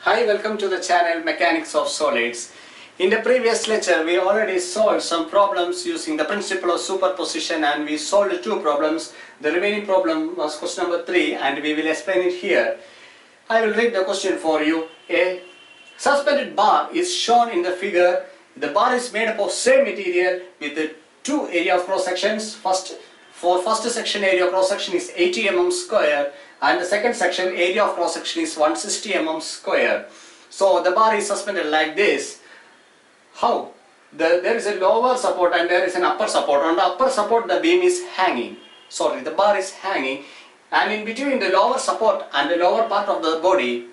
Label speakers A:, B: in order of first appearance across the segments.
A: Hi, welcome to the channel Mechanics of Solids. In the previous lecture, we already solved some problems using the principle of superposition, and we solved two problems. The remaining problem was question number 3, and we will explain it here. I will read the question for you. A suspended bar is shown in the figure. The bar is made up of same material with the two area of cross sections. First section, area of cross section is 80 mm square, and the second section, area of cross section is 160 mm square. So the bar is suspended like this. How? There is a lower support and there is an upper support. On the upper support, the beam is hanging. Sorry, the bar is hanging, and in between the lower support and the lower part of the body,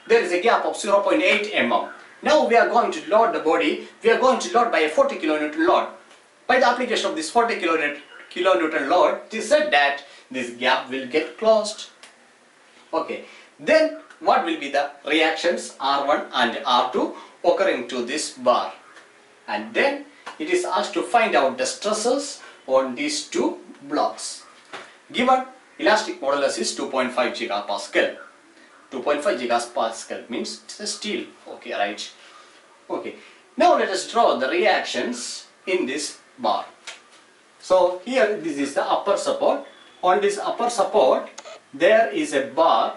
A: there is a gap of 0.8 mm. Now we are going to load the body. We are going to load by a 40 kN load. By the application of this 40 kN load, it is said that this gap will get closed. Okay. Then what will be the reactions R1 and R2 occurring to this bar? And then it is asked to find out the stresses on these two blocks. Given elastic modulus is 2.5 gigapascal. 2.5 gigapascal means it's a steel. Okay, right? Okay. Now let us draw the reactions in this bar. So here this is the upper support. On this upper support there is a bar,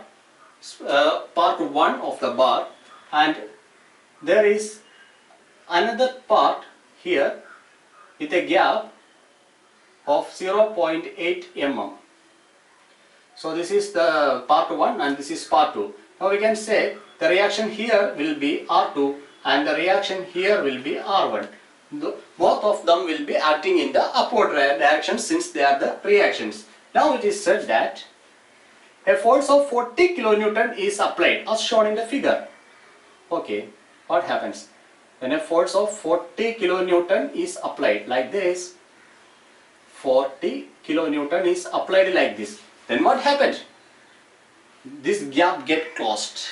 A: part 1 of the bar, and there is another part here with a gap of 0.8 mm. So this is the part 1 and this is part 2. Now we can say the reaction here will be R2 and the reaction here will be R1. Both of them will be acting in the upward direction since they are the reactions. Now it is said that a force of 40 kN is applied as shown in the figure. Okay, what happens? When a force of 40 kN is applied like this, 40 kN is applied like this, then what happened? This gap get closed.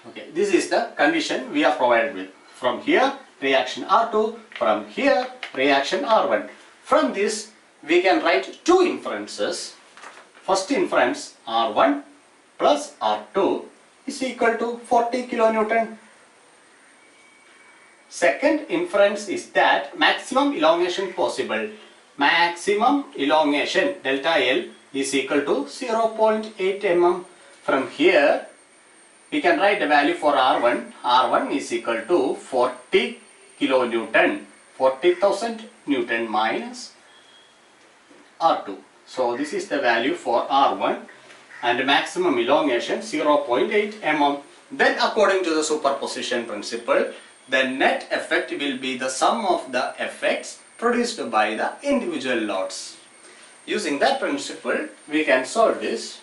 A: Okay, this is the condition we are provided with. From here, reaction R2, from here, reaction R1. From this, we can write two inferences. First inference, R1 plus R2 is equal to 40 kN. Second inference is that maximum elongation possible. Maximum elongation, delta L, is equal to 0.8 mm. From here, we can write the value for R1. R1 is equal to 40 kilonewton, 40,000 Newton minus R2. So this is the value for R1 and maximum elongation 0.8 mm. Then according to the superposition principle, the net effect will be the sum of the effects produced by the individual loads. Using that principle, we can solve this.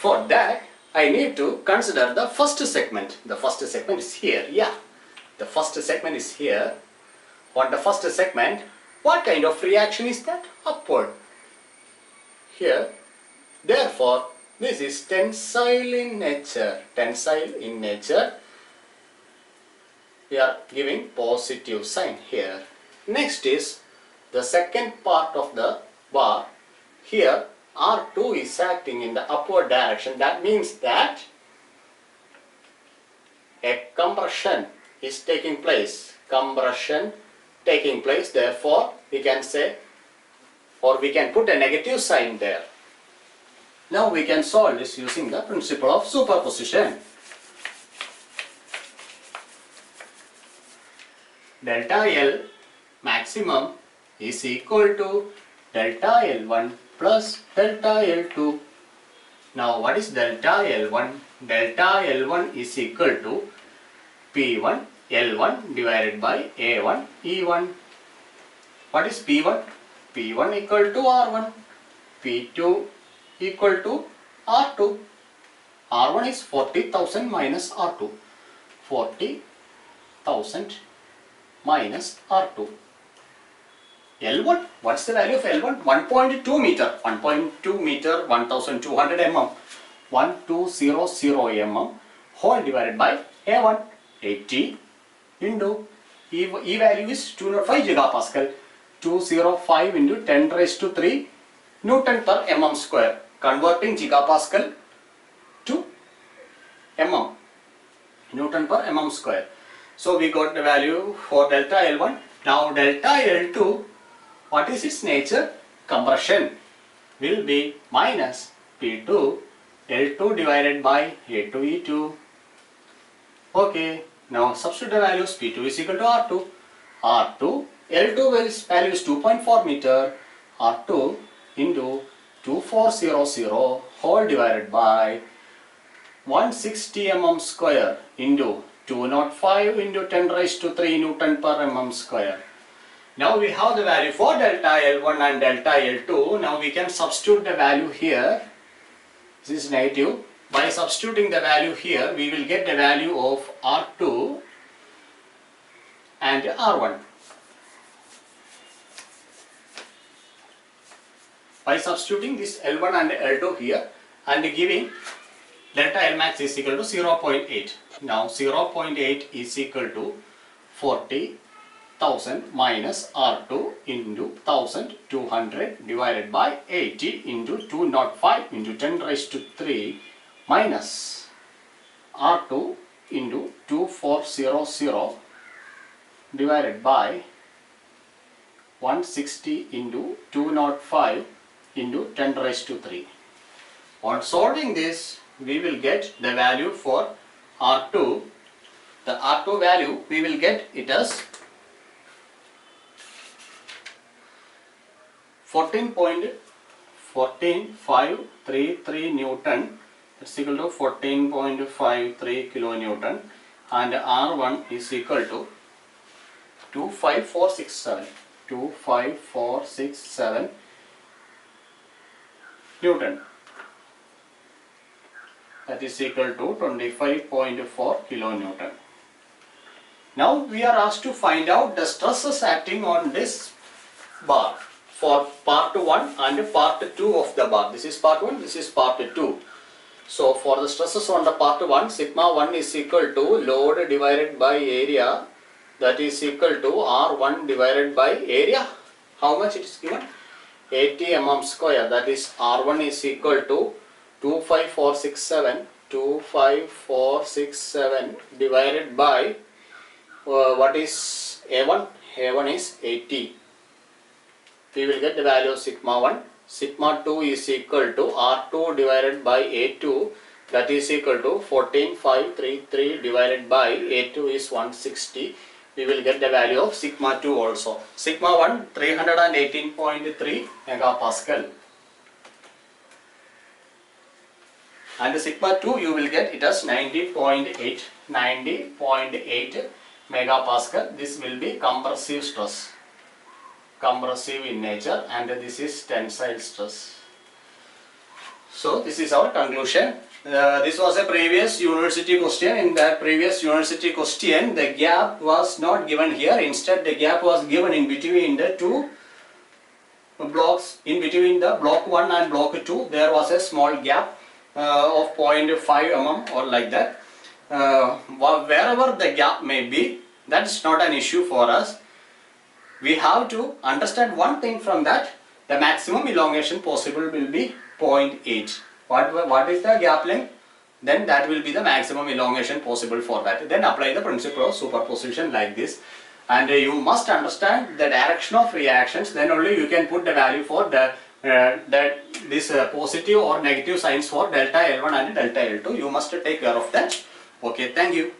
A: For that, I need to consider the first segment. The first segment is here. Yeah, the first segment is here. On the first segment, what kind of reaction is that? Upward. Here, therefore, this is tensile in nature. Tensile in nature. We are giving positive sign here. Next is the second part of the bar. Here, R2 is acting in the upward direction. That means that a compression is taking place. Compression taking place. Therefore, we can say, or we can put a negative sign there. Now we can solve this using the principle of superposition. Delta L maximum is equal to delta L1 plus delta L2. Now what is delta L1? Delta L1 is equal to P1 L1 divided by A1 E1. What is P1? P1 equal to R1. P2 equal to R2. R1 is 40,000 minus R2. 40,000 minus R2. L1, what's the value of L1? 1.2 meter. 1.2 meter, 1200 mm. 1200 mm whole divided by A1. 80 into E value is 205 gigapascal. 205 into 10 raised to 3 Newton per mm square. Converting gigapascal to mm, Newton per mm square. So we got the value for delta L1. Now delta L2, what is its nature? Compression will be minus P2 L2 divided by A2E2. Okay, now substitute the values. P2 is equal to R2. R2, L2 value is 2.4 meter. R2 into 2400 whole divided by 160 mm square into 205 into 10 raised to 3 Newton per mm square. Now we have the value for delta L1 and delta L2. Now we can substitute the value here. This is negative. By substituting the value here, we will get the value of R2 and R1. By substituting this L1 and L2 here and giving delta Lmax is equal to 0.8. Now 0.8 is equal to 40,000 minus R2 into 1200 divided by 80 into 205 into 10 raised to 3 minus R2 into 2400 divided by 160 into 205 into 10 raised to 3. On solving this, we will get the value for R2. The R2 value we will get it as 14.14533 Newton. That's equal to 14.53 kilonewton, and R1 is equal to 25467 Newton. That is equal to 25.4 kilonewton. Now we are asked to find out the stresses acting on this bar for part 1 and part 2 of the bar. This is part 1, this is part 2. So for the stresses on the part 1, sigma 1 is equal to load divided by area, that is equal to R1 divided by area. How much it is given? 80 mm square, that is R1 is equal to 25467 divided by what is A1? A1 is 80. We will get the value of sigma 1. Sigma 2 is equal to R2 divided by A2, that is equal to 14,533 divided by A2 is 160. We will get the value of sigma 2 also. Sigma 1 318.3 megapascal. And the sigma 2 you will get it as 90.8 megapascal. This will be compressive stress, compressive in nature, and this is tensile stress. So this is our conclusion. This was a previous university question. In that previous university question, the gap was not given here. Instead, the gap was given in between the two blocks. In between the block 1 and block 2, there was a small gap of 0.5 mm or like that. Wherever the gap may be, that's not an issue for us. We have to understand one thing from that: the maximum elongation possible will be 0.8. What is the gap length? Then that will be the maximum elongation possible for that. Then apply the principle of superposition like this. And you must understand the direction of reactions. Then only you can put the value for this positive or negative signs for delta L1 and delta L2. You must take care of that. Okay, thank you.